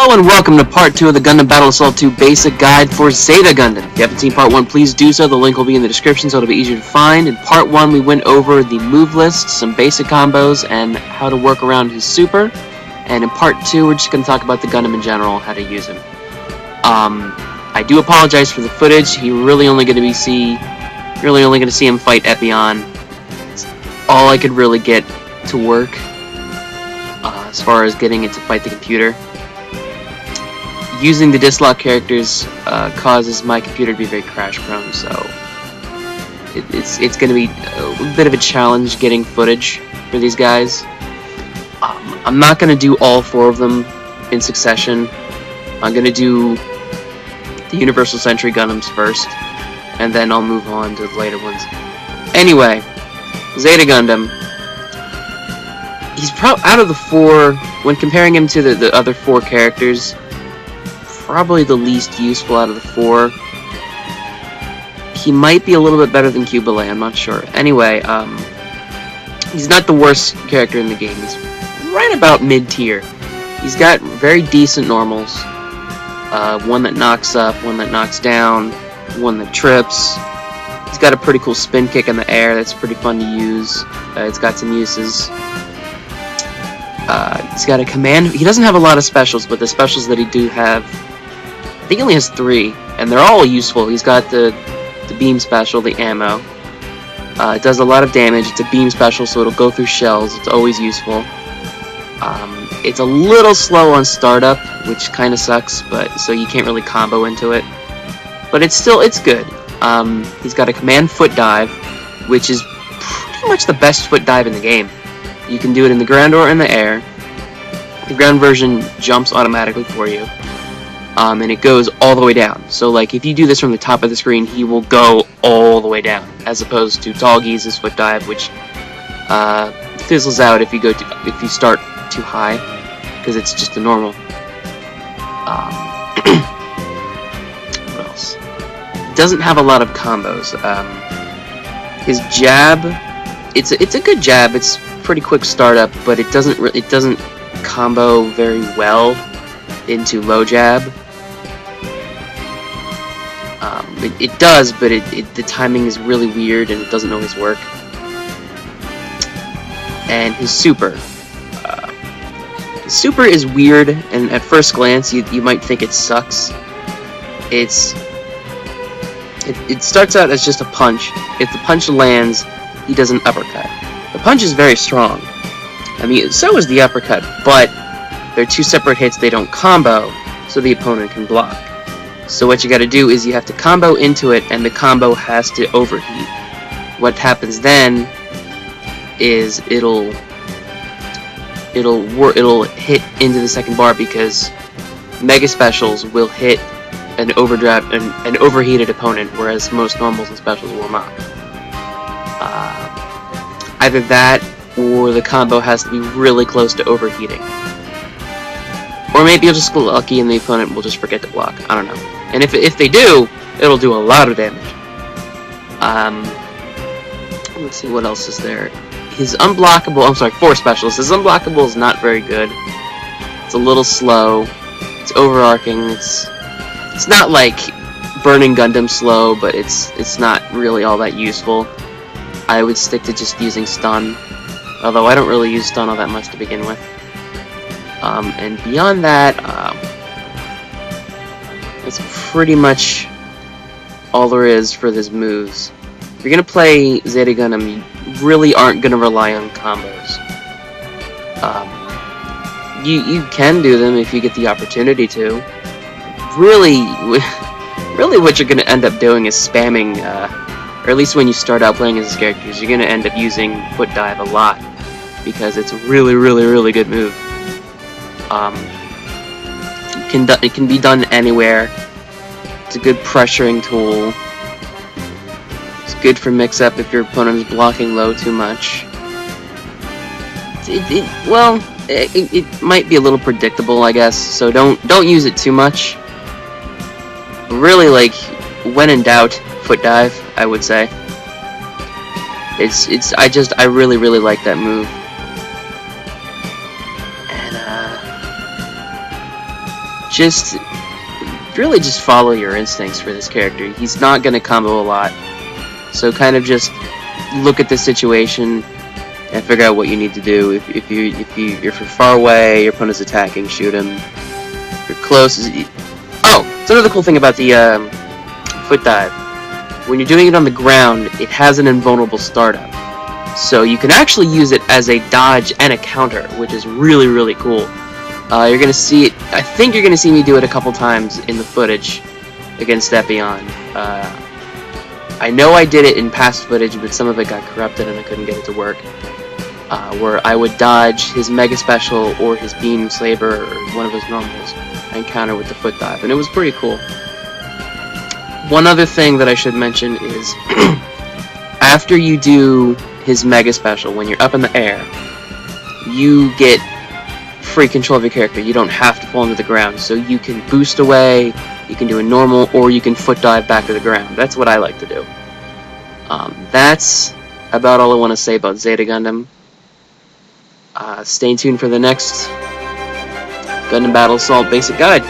Hello and welcome to part 2 of the Gundam Battle Assault 2 Basic Guide for Zeta Gundam. If you haven't seen part 1, please do so. The link will be in the description so it'll be easier to find. In part 1, we went over the move list, some basic combos, and how to work around his super. And in part 2, we're just going to talk about the Gundam in general, how to use him. I do apologize for the footage. You're really only going to see him fight Epion. It's all I could really get to work as far as getting it to fight the computer. Using the dislock characters causes my computer to be very crash prone, so it's going to be a bit of a challenge getting footage for these guys. I'm not going to do all 4 of them in succession. I'm going to do the Universal Century Gundams first, and then I'll move on to the later ones. Anyway, Zeta Gundam. He's probably, out of the 4, when comparing him to the other 4 characters, probably the least useful out of the 4. He might be a little bit better than Cubalay, I'm not sure. Anyway, he's not the worst character in the game. He's right about mid-tier. He's got very decent normals. One that knocks up, one that knocks down, one that trips. He's got a pretty cool spin kick in the air that's pretty fun to use. It's got some uses. He's got a command. He doesn't have a lot of specials, but the specials that he do have, I think he only has 3, and they're all useful. He's got the beam special, the ammo. It does a lot of damage. It's a beam special, so it'll go through shells. It's always useful. It's a little slow on startup, which kind of sucks, but so you can't really combo into it. But it's good. He's got a command foot dive, which is pretty much the best foot dive in the game. You can do it in the ground or in the air. The ground version jumps automatically for you. And it goes all the way down. So, like, if you do this from the top of the screen, he will go all the way down, as opposed to Tallgeese's foot dive, which fizzles out if you start too high, because it's just a normal. What else? It doesn't have a lot of combos. His jab, it's a good jab. It's pretty quick startup, but it doesn't combo very well into low jab. It does, but the timing is really weird and it doesn't always work. And his super. His super is weird, and at first glance you might think it sucks. It starts out as just a punch. If the punch lands, he does an uppercut. The punch is very strong. I mean, so is the uppercut, but they're 2 separate hits, they don't combo, so the opponent can block. So what you gotta do is you have to combo into it, and the combo has to overheat. What happens then is it'll hit into the second bar, because Mega Specials will hit an overheated opponent, whereas most normals and specials will not. Either that, or the combo has to be really close to overheating. Or maybe you'll just get lucky and the opponent will just forget to block. I don't know. And if they do, it'll do a lot of damage. Let's see what else is there. His unblockable, I'm sorry, 4 specials. His unblockable is not very good. It's a little slow. It's overarching. It's not like Burning Gundam slow, but it's not really all that useful. I would stick to just using stun, although I don't really use stun all that much to begin with. And beyond that, that's pretty much all there is for his moves. If you're gonna play Zeta Gundam, you really aren't gonna rely on combos. You can do them if you get the opportunity to. Really what you're gonna end up doing is spamming, or at least when you start out playing as his characters, you're gonna end up using foot dive a lot, because it's a really good move. It can be done anywhere. It's a good pressuring tool. It's good for mix-up if your opponent is blocking low too much. It might be a little predictable, I guess. So don't use it too much. Really, like, when in doubt, foot dive, I would say. I really like that move. just really just follow your instincts for this character. He's not going to combo a lot, so kind of just look at the situation and figure out what you need to do. If you're from far away, your opponent's attacking, shoot him. If you're close, it's another cool thing about the foot dive. When you're doing it on the ground, it has an invulnerable startup. So you can actually use it as a dodge and a counter, which is really, really cool. You're going to see it, I think you're going to see me do it a couple times in the footage against Epion. I know I did it in past footage, but some of it got corrupted and I couldn't get it to work. Where I would dodge his Mega Special or his Beam Saber or one of his normals and counter with the foot dive, and it was pretty cool. One other thing that I should mention is after you do his Mega Special, when you're up in the air, you get free control of your character. You don't have to fall into the ground, so you can boost away, you can do a normal, or you can foot dive back to the ground. That's what I like to do. That's about all I want to say about Zeta Gundam. Stay tuned for the next Gundam Battle Assault Basic Guide.